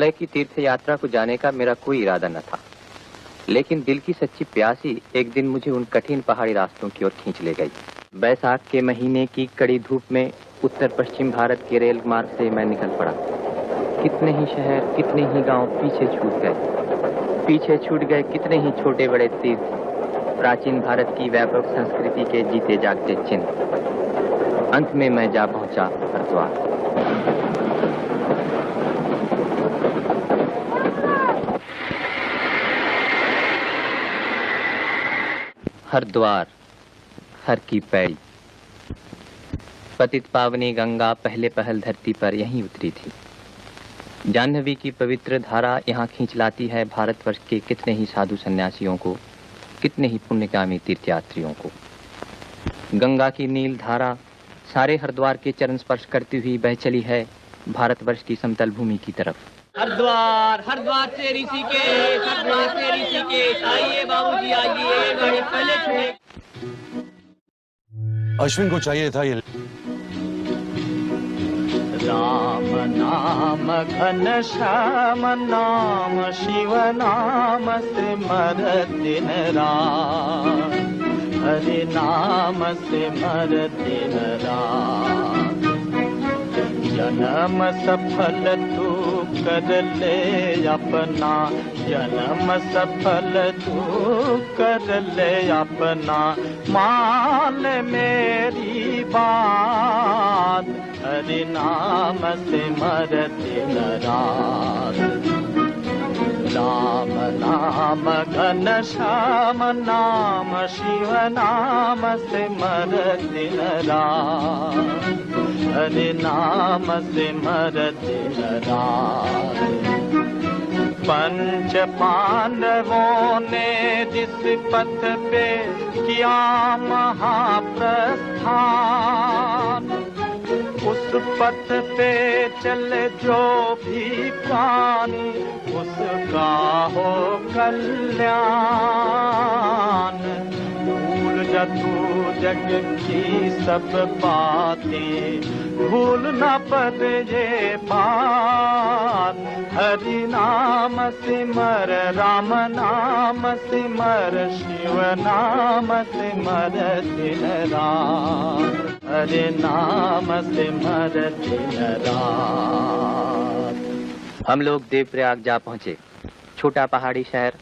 हिमालय की तीर्थ यात्रा को जाने का मेरा कोई इरादा न था, लेकिन दिल की सच्ची प्यासी एक दिन मुझे उन कठिन पहाड़ी रास्तों की ओर खींच ले गई। बैसाख के महीने की कड़ी धूप में उत्तर पश्चिम भारत के रेल मार्ग से मैं निकल पड़ा। कितने ही शहर, कितने ही गांव पीछे छूट गए। पीछे छूट गए कितने ही छोटे बड़े तीर्थ, प्राचीन भारत की व्यापक संस्कृति के जीते जागते चिन्ह। अंत में मैं जा पहुंचा हरिद्वार। हरिद्वार, हर की पैड़ी। पतित पावनी गंगा पहले पहल धरती पर यहीं उतरी थी। जाह्नवी की पवित्र धारा यहाँ खींच लाती है भारतवर्ष के कितने ही साधु सन्यासियों को, कितने ही पुण्यकामी तीर्थयात्रियों को। गंगा की नील धारा सारे हरिद्वार के चरण स्पर्श करती हुई बह चली है भारतवर्ष की समतल भूमि की तरफ। हरिद्वार, हरिद्वार से ऋषिकेश, हरिद्वार से ऋषिकेश। आइए बाबूजी आइए, बड़े पहले छुए। अश्विन को चाहिए था ये। राम नाम घन श्याम नाम, शिव नाम सिमर दिन रात, हरि नाम सिमर दिन रात। जन्म सफल तू कर ले अपना, जन्म सफल तू कर ले अपना, मान मेरी बात, हरि नाम सिमर दिन रात। राम नाम घन श्याम नाम, शिव नाम सिमर दिन रात, हरि नाम सिमर दिन रात। पंच पांडवों ने जिस पथ पे किया महाप्रस्थान, उस पथ पे चले जो भी प्राणी, उसका हो कल्याण। भूल जा तू जग की सब बातें, भूल न पद ये बात, हरि नाम सिमर, राम नाम सिमर, शिव नाम सिमर दिन रात, हरि नाम सिमर दिन रात। हम लोग देवप्रयाग जा पहुंचे, छोटा पहाड़ी शहर।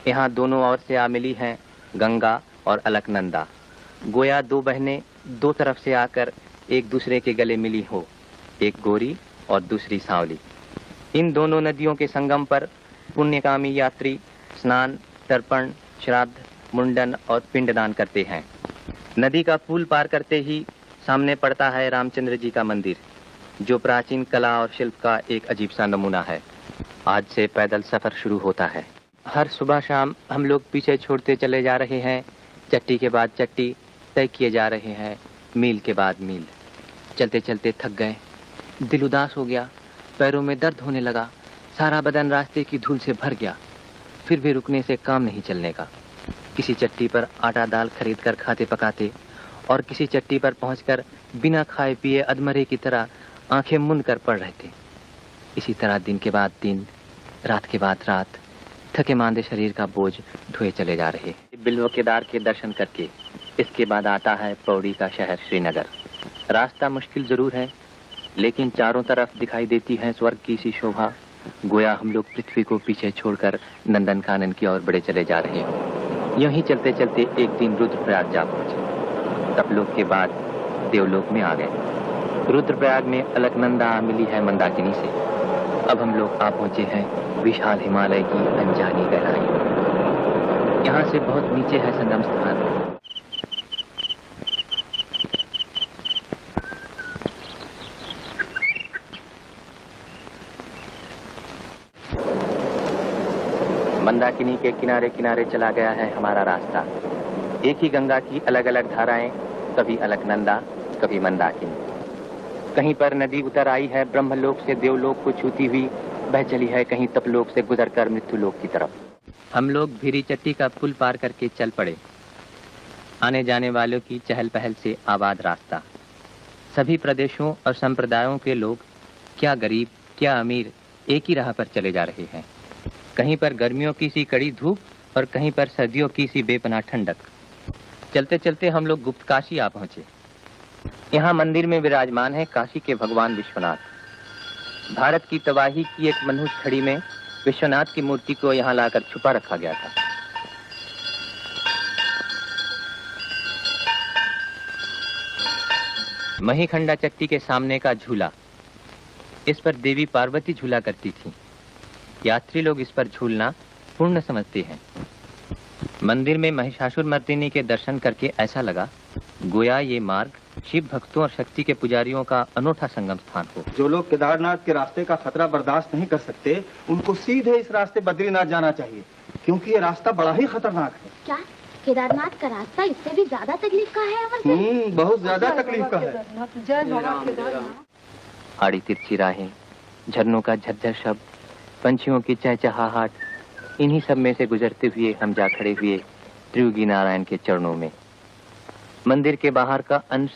यहाँ दोनों ओर से आ मिली हैं गंगा और अलकनंदा। गोया दो बहनें दो तरफ से आकर एक दूसरे के गले मिली हो, एक गोरी और दूसरी सांवली। इन दोनों नदियों के संगम पर पुण्यकामी यात्री स्नान, तर्पण, श्राद्ध, मुंडन और पिंडदान करते हैं। नदी का पुल पार करते ही सामने पड़ता है रामचंद्र जी का मंदिर, जो प्राचीन कला और शिल्प का एक अजीब सा नमूना है। आज से पैदल सफर शुरू होता है। हर सुबह शाम हम लोग पीछे छोड़ते चले जा रहे हैं, चट्टी के बाद चट्टी तय किए जा रहे हैं, मील के बाद मील। चलते चलते थक गए, दिल उदास हो गया, पैरों में दर्द होने लगा, सारा बदन रास्ते की धूल से भर गया। फिर भी रुकने से काम नहीं चलने का। किसी चट्टी पर आटा दाल खरीद कर खाते पकाते और किसी चट्टी पर पहुंचकर बिना खाए पिए अधमरे की तरह आंखें मूंद कर पड़ रहे थे। इसी तरह दिन के बाद दिन, रात के बाद रात, थके मांदे शरीर का बोझ ढोए चले जा रहे। बिल्व केदार के दर्शन करके इसके बाद आता है पौड़ी का शहर श्रीनगर। रास्ता मुश्किल जरूर है, लेकिन चारों तरफ दिखाई देती है स्वर्ग की सी शोभा। गोया हम लोग पृथ्वी को पीछे छोड़कर नंदनकानन की ओर बढ़े चले जा रहे हैं। यूं ही चलते चलते एक दिन रुद्रप्रयाग जा पहुंचे। तपलोक के बाद देवलोक में आ गए। रुद्रप्रयाग में अलकनंदा मिली है मंदाकिनी से। अब हम लोग आ पहुंचे हैं विशाल हिमालय की अनजानी गहराई। यहाँ से बहुत नीचे है संगम स्थान। मंदाकिनी के किनारे किनारे चला गया है हमारा रास्ता। एक ही गंगा की अलग अलग धाराएं, कभी अलकनंदा, कभी मंदाकिनी। कहीं पर नदी उतर आई है ब्रह्मलोक से देवलोक को छूती हुई, बह चली है कहीं तपलोक से गुजरकर मृत्युलोक की तरफ। हम लोग भीरी चट्टी का पुल पार करके चल पड़े। आने जाने वालों की चहल पहल से आबाद रास्ता। सभी प्रदेशों और संप्रदायों के लोग, क्या गरीब, क्या अमीर, एक ही राह पर चले जा रहे हैं। कहीं पर गर्मियों की सी कड़ी धूप और कहीं पर सर्दियों की सी बेपनाह ठंडक। चलते चलते हम लोग गुप्त काशी आ पहुंचे। यहाँ मंदिर में विराजमान है काशी के भगवान विश्वनाथ। भारत की तबाही की एक मनहूस छड़ी में विश्वनाथ की मूर्ति को यहाँ लाकर छुपा रखा गया था। महीखंडा चट्टी के सामने का झूला, इस पर देवी पार्वती झूला करती थी। यात्री लोग इस पर झूलना पूर्ण समझते हैं। मंदिर में महिषासुर मर्दिनी के दर्शन करके ऐसा लगा गोया ये मार्ग शिव भक्तों और शक्ति के पुजारियों का अनोखा संगम स्थान हो। जो लोग केदारनाथ के रास्ते का खतरा बर्दाश्त नहीं कर सकते, उनको सीधे इस रास्ते बद्रीनाथ जाना चाहिए, क्योंकि ये रास्ता बड़ा ही खतरनाक है। क्या केदारनाथ का रास्ता इससे भी ज्यादा तकलीफ का है अमर सिंह? बहुत ज्यादा तकलीफ का है। आड़ी तिरछी राहें, झरनों का झरझर शब्द, पंछियों की चहचहाहट, इन्हीं सब में से गुजरते हुए हम जा खड़े हुए त्रियुगी नारायण के चरणों में। मंदिर के बाहर का अंश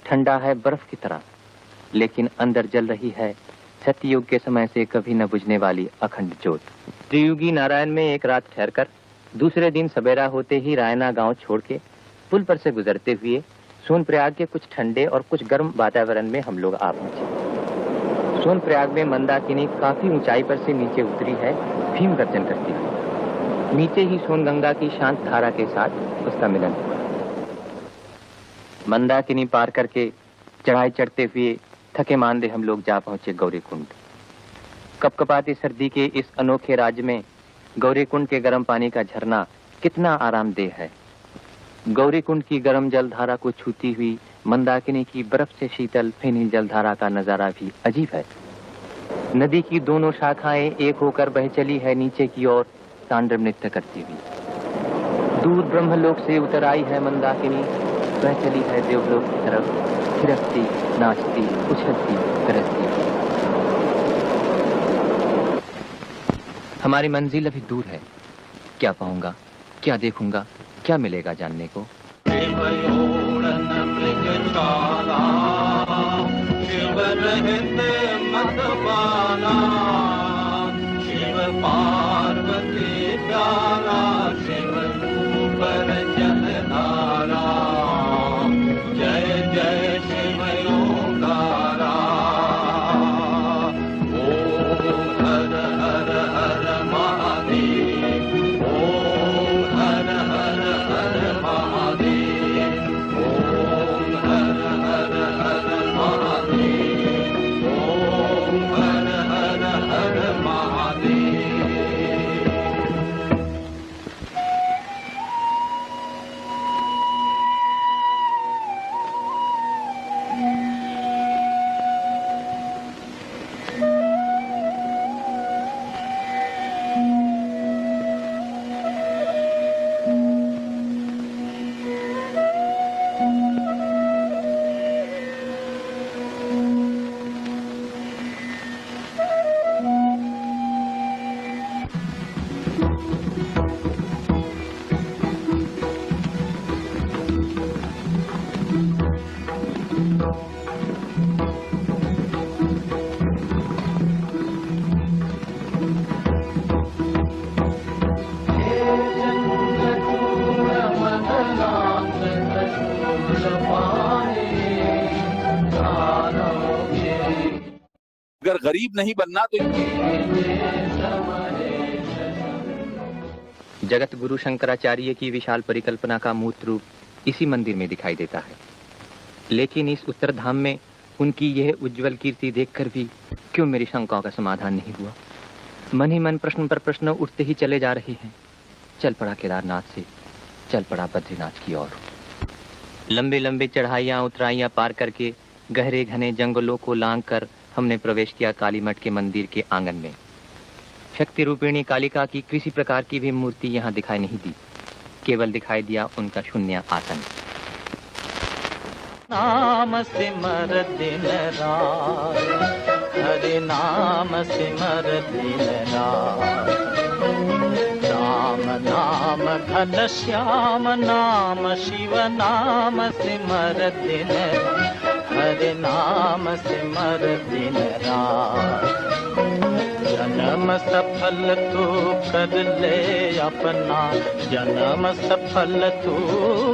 ठंडा है बर्फ की तरह, लेकिन अंदर जल रही है सतयुग के समय से कभी न बुझने वाली अखंड ज्योत। त्रियुगी नारायण में एक रात ठहरकर दूसरे दिन सवेरा होते ही रायना गांव छोड़ के पुल पर से गुजरते हुए सोनप्रयाग के कुछ ठंडे और कुछ गर्म वातावरण में हम लोग आ पहुंचे। सोनप्रयाग में मंदाकिनी काफी ऊंचाई पर से नीचे उतरी है, भीम गर्जन करती हुई। नीचे ही सोनगंगा की शांत धारा के साथ उसका मिलन हुआ। मंदाकिनी पार करके चढ़ाई चढ़ते हुए थके मांदे हम लोग जा पहुंचे गौरीकुंड। कपकपाती सर्दी के इस अनोखे राज्य में गौरीकुंड के गर्म पानी का झरना कितना आरामदेह है। गौरीकुंड की गर्म जलधारा को छूती हुई मंदाकिनी की बर्फ से शीतल फेनी जलधारा का नजारा भी अजीब है। नदी की दोनों शाखाएं एक होकर बह चली है नीचे की ओर तांडव नृत्य करती हुई। दूर ब्रह्मलोक से उतर आई है मंदाकिनी, बह चली है देवलोक की तरफ, थिरकती, नाचती, उछलती, गरजती। हमारी मंजिल अभी दूर है। क्या पाऊंगा, क्या देखूंगा, क्या मिलेगा जानने को। शिव पार्वती प्यारा, शिव ऊपर जलधारा, जय जय शिव ओंकारा। ओम हर हर हर महादेव, ओम हर हर हर महादेव, ओम हर हर हर महादेव, ओम हर हर हर महादेव। अगर गरीब नहीं बनना तो जगत गुरु शंकराचार्य की विशाल परिकल्पना का मूर्त रूप इसी मंदिर में दिखाई देता है। लेकिन इस उत्तर धाम में उनकी यह उज्जवल कीर्ति देखकर भी क्यों मेरी शंकाओं का समाधान नहीं हुआ। मन ही मन प्रश्न पर प्रश्न उठते ही चले जा रहे हैं। चल पड़ा केदारनाथ से, चल पड़ा बद्रीनाथ की ओर। लंबे लंबे चढ़ाइयाँ उतराइयाँ पार करके गहरे घने जंगलों को लांघ कर हमने प्रवेश किया काली मठ के मंदिर के आंगन में। शक्ति रूपिणी कालिका की किसी प्रकार की भी मूर्ति यहाँ दिखाई नहीं दी, केवल दिखाई दिया उनका शून्य आसन। नाम सिमर दिन रात, हरे नाम सिमर दिन रात। राम नाम घन श्याम नाम, शिव नाम सिमर दिन, हरे नाम सिमर दिन रात। जन्म सफल तू कर ले अपना, जन्म सफल तू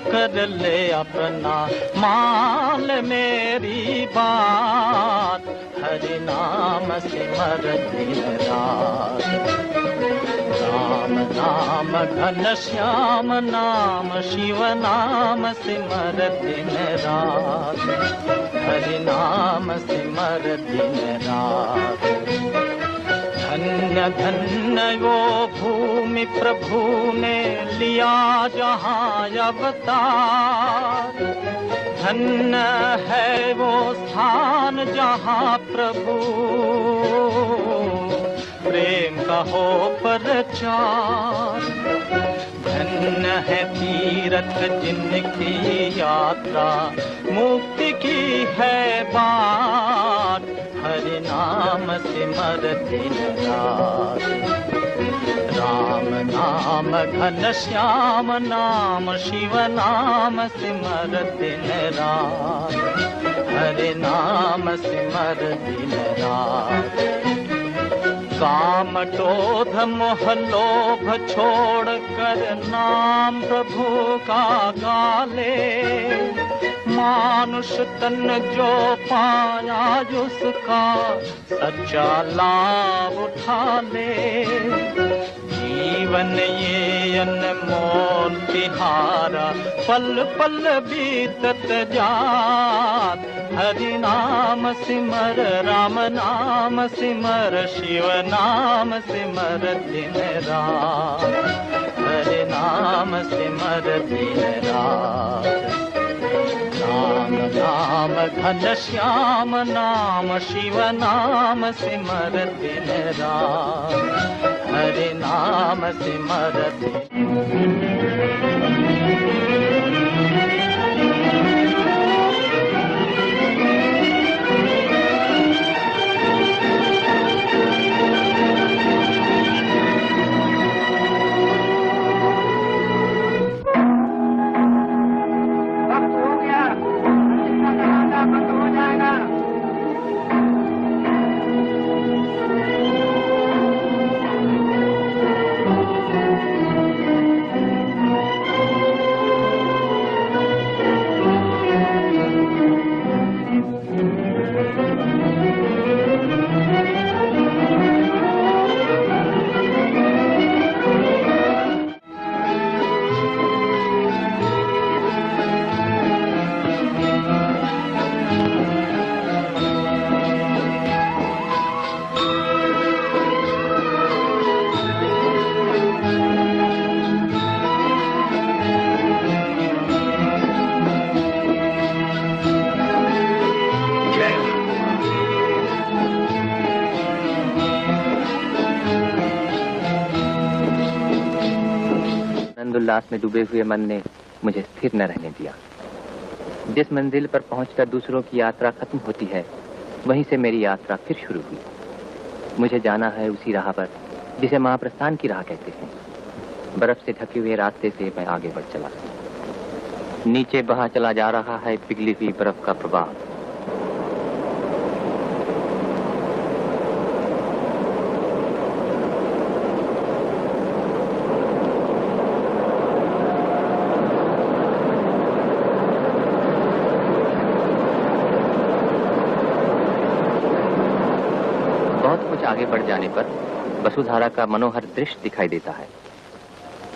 कर ले अपना, मान मेरी बात, हरि नाम सिमर दिन रात। राम नाम घन श्याम नाम, शिव नाम सिमर दिन रात, हरि नाम सिमर दिन रात। धन्य धन्य वो भूमि प्रभु ने लिया जहाँ अवतार, धन्य है वो स्थान जहाँ प्रभु प्रेम का हो प्रचार। धन्य है तीर्थ जिनकी यात्रा, मुक्ति की है बात, हरि नाम सिमर दिन रात। राम नाम घन श्याम नाम, शिव नाम सिमर दिन रात, हरि नाम सिमर दिन रात। काम क्रोध मोह लोभ छोड़ कर नाम प्रभु का गाले, मानुष तन जो पाया उसका सच्चा लाभ उठा ले। जीवन ये अनमोल तिहारा, पल पल बीतत जात, हरि नाम सिमर राम नाम सिमर, शिव नाम सिमर दिन रात, हरि नाम सिमर दिन रात। राम नाम घन श्याम नाम, शिव नाम सिमर दिन रात, हरि नाम सिमर दिन। उल्लास में डूबे हुए मन ने मुझे स्थिर न रहने दिया। जिस मंजिल पर पहुंचकर दूसरों की यात्रा खत्म होती है, वहीं से मेरी यात्रा फिर शुरू हुई। मुझे जाना है उसी राह पर जिसे महाप्रस्थान की राह कहते हैं। बर्फ से ढके हुए रास्ते से मैं आगे बढ़ चला। नीचे बहा चला जा रहा है पिघली हुई बर्फ का प्रवाह। आगे बढ़ जाने पर वसुधारा का मनोहर दृश्य दिखाई देता है।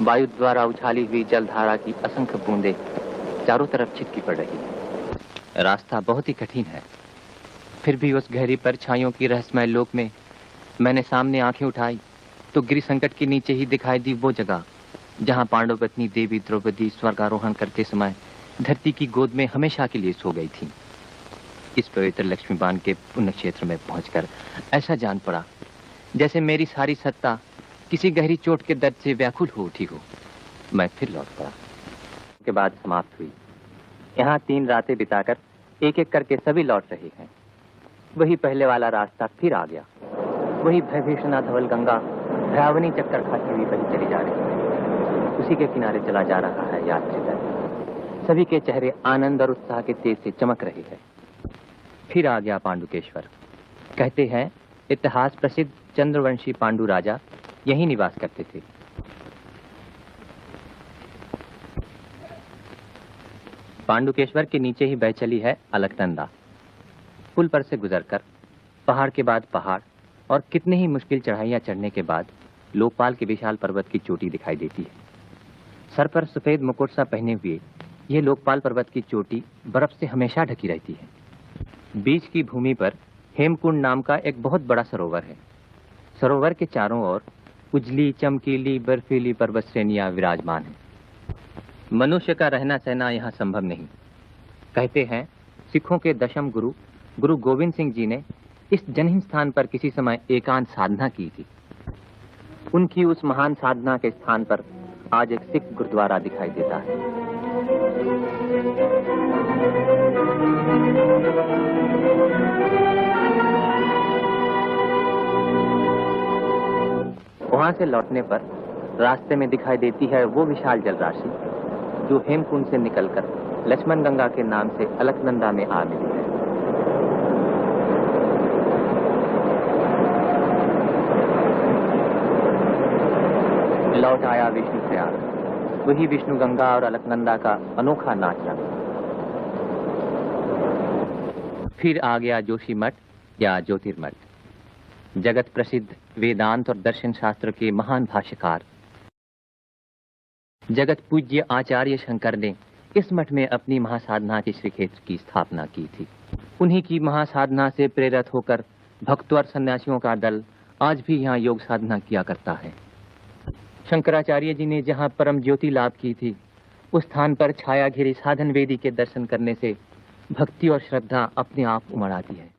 वायु द्वारा उछाली हुई जलधारा की असंख्य बूंदें चारों तरफ छिटकी पड़ रही है। रास्ता बहुत ही कठिन है, फिर भी उस गहरी परछाइयों की रहस्यमय लोक में मैंने सामने आंखें उठाई तो गिरि संकट के नीचे ही दिखाई दी वो जगह जहां पांडव पत्नी देवी द्रौपदी स्वर्गारोहण करते समय धरती की गोद में हमेशा के लिए सो गई थी। इस पवित्र लक्ष्मीबान के पुण्य क्षेत्र में पहुंचकर ऐसा जान पड़ा जैसे मेरी सारी सत्ता किसी गहरी चोट के दर्द से व्याकुल हो उठी हो। मैं फिर लौट पड़ा। के बाद समाप्त हुई। यहाँ 3 रातें बिताकर एक एक करके सभी लौट रहे हैं। वही पहले वाला रास्ता फिर आ गया। वही भयभीषणा धवल गंगा भयावनी चक्कर खाती हुई बही चली जा रही है। उसी के किनारे चला जा रहा है यात्री दल। सभी के चेहरे आनंद और उत्साह के तेज से चमक रहे हैं। फिर आ गया पांडुकेश्वर। कहते हैं इतिहास प्रसिद्ध चंद्रवंशी पांडु राजा यहीं निवास करते थे। पांडुकेश्वर के नीचे ही बह चली है अलकनंदा। पुल पर से गुजरकर पहाड़ के बाद पहाड़ और कितने ही मुश्किल चढ़ाइयां चढ़ने के बाद लोकपाल के विशाल पर्वत की चोटी दिखाई देती है। सर पर सफेद मुकुट सा पहने हुए यह लोकपाल पर्वत की चोटी बर्फ से हमेशा ढकी रहती है। बीच की भूमि पर हेमकुंड नाम का एक बहुत बड़ा सरोवर है। सरोवर के चारों ओर उजली चमकीली बर्फीली पर्वत श्रेणियां विराजमान हैं। मनुष्य का रहना सहना यहाँ संभव नहीं। कहते हैं सिखों के दशम गुरु गुरु गोविंद सिंह जी ने इस जनहीन स्थान पर किसी समय एकांत साधना की थी। उनकी उस महान साधना के स्थान पर आज एक सिख गुरुद्वारा दिखाई देता है। वहां से लौटने पर रास्ते में दिखाई देती है वो विशाल जलराशि जो हेमकुंड से निकलकर लक्ष्मण गंगा के नाम से अलकनंदा में आ मिली है। लौट आया विष्णु प्रयाग, वही विष्णु गंगा और अलकनंदा का अनोखा नाच रंग। फिर आ गया जोशी मठ या ज्योतिर्मठ। जगत प्रसिद्ध वेदांत और दर्शन शास्त्र के महान भाष्यकार जगत पूज्य आचार्य शंकर ने इस मठ में अपनी महासाधना के श्री क्षेत्र की स्थापना की थी। उन्हीं की महासाधना से प्रेरित होकर भक्तों और सन्यासियों का दल आज भी यहाँ योग साधना किया करता है। शंकराचार्य जी ने जहाँ परम ज्योति लाभ की थी, उस स्थान पर छाया घिरी साधन वेदी के दर्शन करने से भक्ति और श्रद्धा अपने आप उमड़ आती है।